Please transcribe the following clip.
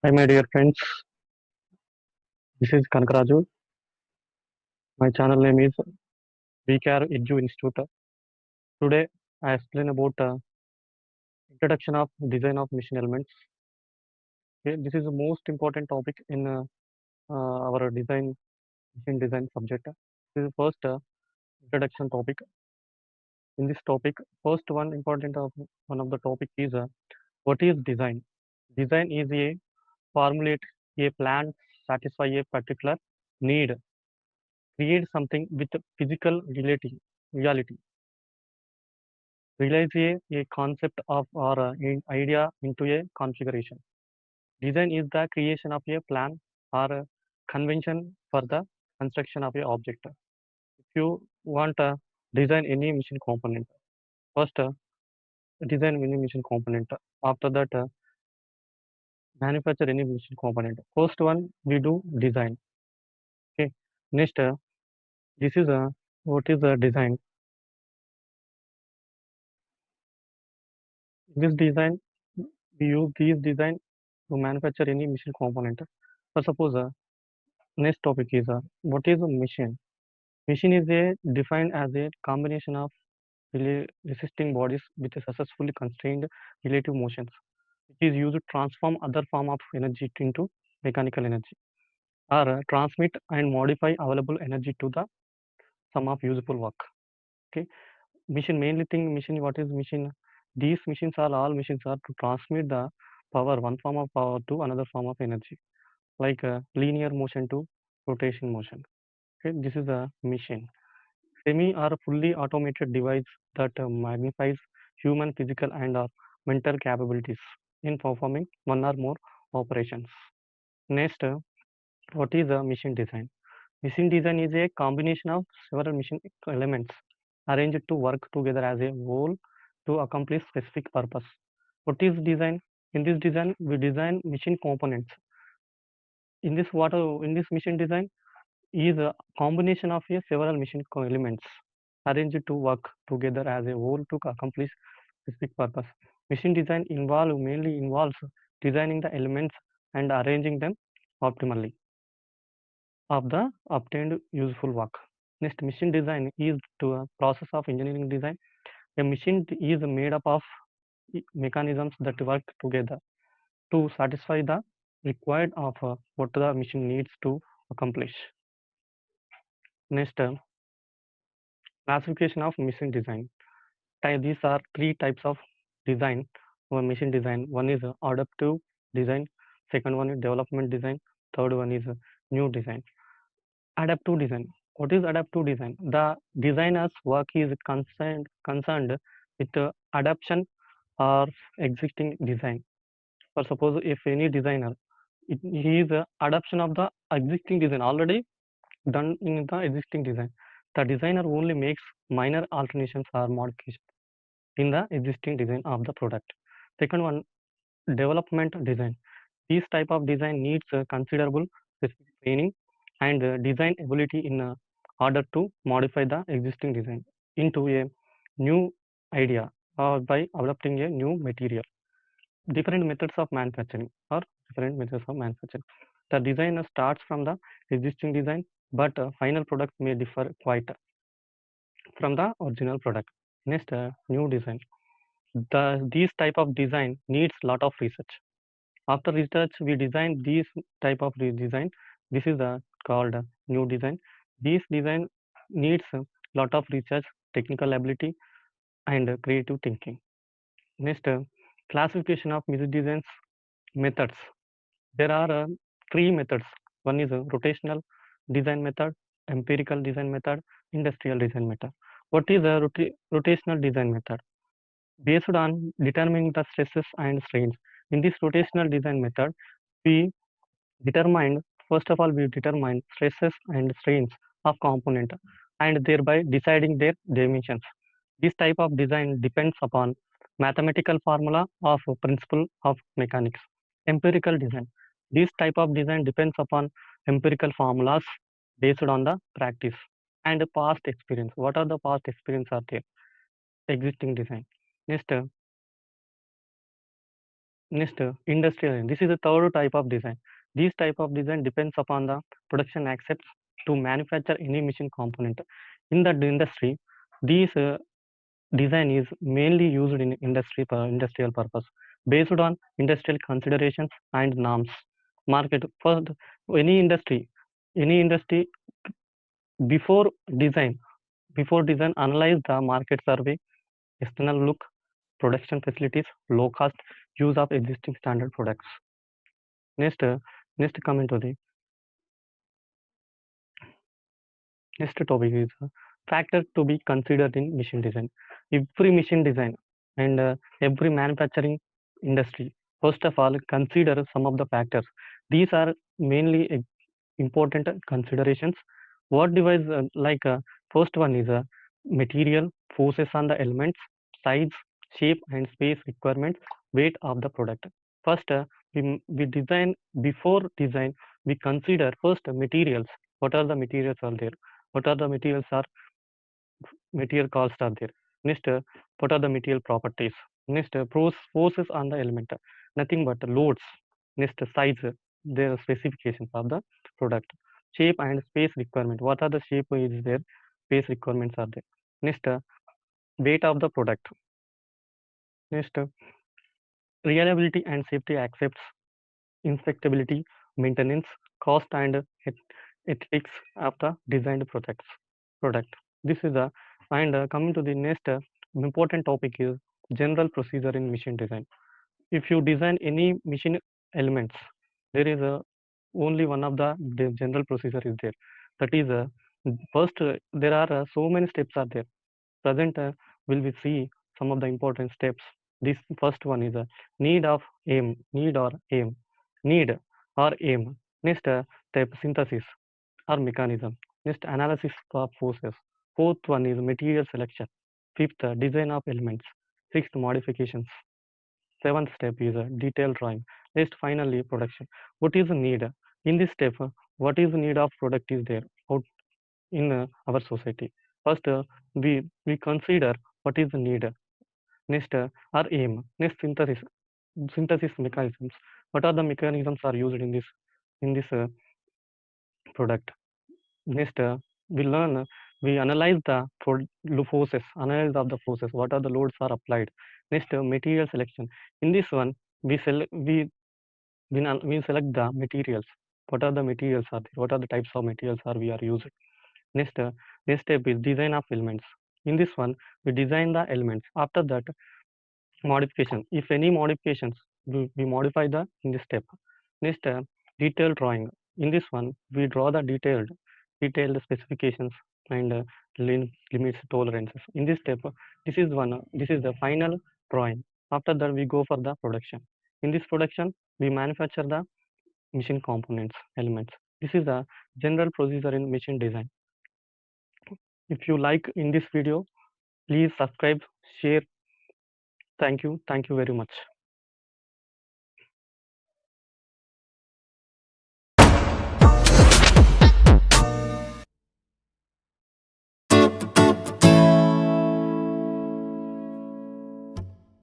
Hi, my dear friends. This is Kankaraju. My channel name is VCare Edu Institute. Today, I explain about introduction of design of machine elements. Okay, this is the most important topic in our machine design subject. This is the first introduction topic. In this topic, first one of the topic is what is design? Design is a formulate a plan, satisfy a particular need, create something with physical reality realize a concept of or an idea into a configuration. Design is the creation of a plan or a convention for the construction of a object. If you want to design any machine component, first design any machine component. After that, manufacture any machine component. First one we do design. Okay. Next, this is a what is a design? This design we use these design to manufacture any machine component. For suppose next topic is what is a machine? Machine is a defined as a combination of resisting bodies with a successfully constrained relative motions. It is used to transform other form of energy into mechanical energy or transmit and modify available energy to the sum of useful work. Okay, machine mainly thing machine. What is machine? These machines are all machines are to transmit the power one form of power to another form of energy, like linear motion to rotation motion. Okay, this is a machine. Semi are a fully automated device that magnifies human physical and or mental capabilities in performing one or more operations. Next, what is a machine design? Machine design is a combination of several machine elements arranged to work together as a whole to accomplish specific purpose. What is design? In this design, we design machine components. In this machine design, is a combination of a several machine elements arranged to work together as a whole to accomplish specific purpose. Machine design mainly involves designing the elements and arranging them optimally of the obtained useful work. Next, machine design is to a process of engineering design. A machine is made up of mechanisms that work together to satisfy the required of what the machine needs to accomplish. Next, classification of machine design. These are three types of design or machine design. One is adaptive design, second one is development design, third one is new design. Adaptive design. What is adaptive design? The designer's work is concerned with the adaptation or existing design. For suppose if any designer, he is adaptation of the existing design already done in the existing design. The designer only makes minor alterations or modifications in the existing design of the product. Second one, development design. This type of design needs considerable specific training and design ability in order to modify the existing design into a new idea or by adopting a new material. Different methods of manufacturing or different methods of manufacturing. The design starts from the existing design, but final product may differ quite from the original product. Next, new design. These type of design needs lot of research. After research, we design these type of design. This is called new design. This design needs a lot of research, technical ability, and creative thinking. Next, classification of music designs methods. There are three methods. One is a rotational design method, empirical design method, industrial design method. What is a rotational design method? Based on determining the stresses and strains. In this rotational design method, we determine, first of all, we determine stresses and strains of component and thereby deciding their dimensions. This type of design depends upon mathematical formula of principle of mechanics. Empirical design. This type of design depends upon empirical formulas based on the practice and past experience. What are the past experience are there? Existing design. Next, Next, industrial design. This is the third type of design. This type of design depends upon the production accepts to manufacture any machine component. In the industry, this design is mainly used in industrial purpose based on industrial considerations and norms. Market first, any industry, any industry before design, analyze the market survey, external look, production facilities, low cost, use of existing standard products. Next, next coming to the next topic is factor to be considered in machine design. Every machine design and every manufacturing industry, first of all, consider some of the factors. These are mainly important considerations. What device first one is material, forces on the elements, size, shape and space requirements, weight of the product. First, we design, before design, we consider first materials. What are the materials are there? What are the materials are material costs are there? Next, what are the material properties? Next, forces on the element, nothing but loads. Next, size, the specifications of the product. Shape and space requirement, what are the shape is there, space requirements are there. Next, weight of the product. Next, reliability and safety accepts, inspectability, maintenance, cost and ethics of the designed product. This is the, and coming to the next important topic is general procedure in machine design. If you design any machine elements, there is a only one of the general procedure is there. That is first, there are so many steps are there. Present will we see some of the important steps. This first one is a need or aim. Need or aim. Next, step synthesis or mechanism. Next, analysis of forces. Fourth one is material selection. Fifth, design of elements. Sixth, modifications. Seventh step is a detailed drawing. Next, finally, production. What is the need? In this step, what is the need of product is there out in our society. First, we consider what is the need. Next, our aim. Next, synthesis mechanisms. What are the mechanisms are used in this product? Next, we analyze the forces, analyze of the forces, what are the loads are applied. Next, material selection. In this one, we select the materials. What are the materials are there? What are the types of materials are we are using? Next, next step is design of elements. In this one, we design the elements. After that, modification. If any modifications, we modify the in this step. Next, detailed drawing. In this one, we draw the detailed specifications and limits, tolerances. In this step, this is the final drawing. After that, we go for the production. In this production, we manufacture the machine components, elements. This is the general procedure in machine design. If you like in this video, please subscribe, share. Thank you very much.